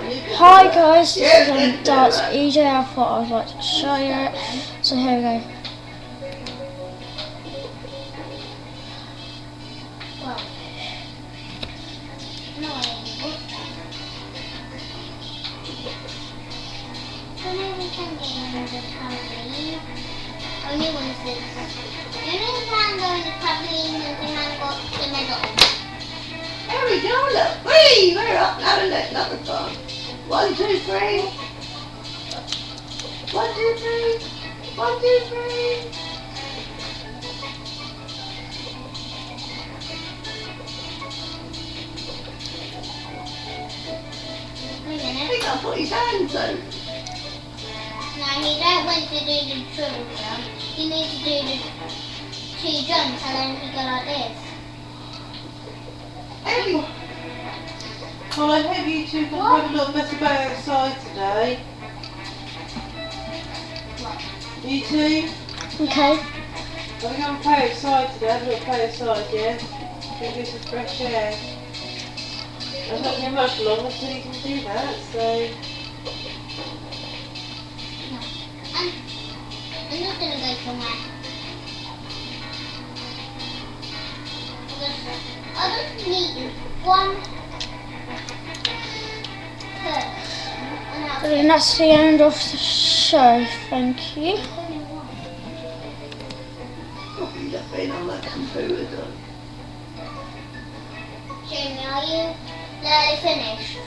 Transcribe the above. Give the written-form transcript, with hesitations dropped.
Hi guys, this is Darts EJ. I thought I would like to show you it. So here we go. Only one is this. You know the tango and the trampoline and the mango in the middle. There we go, look. Whee! We're up. Now look, another time. 1, 2, 3. 1, 2, 3. 1, 2, 3. Wait a I minute. think I put his hands out. Now you don't want to do the triple jump. You need to do the 2 jumps and then you go like this. Every Well, I hope you two can have a little bit about outside today. You two? Okay. We're going to play outside today, have a little play outside, yeah? Give you some fresh air. There's not been much longer until you can do that, so... I'm not going to go somewhere. I just need one person. And that's the end of the show. Thank you. probably left being on that computer done. Jamie, are you nearly finished?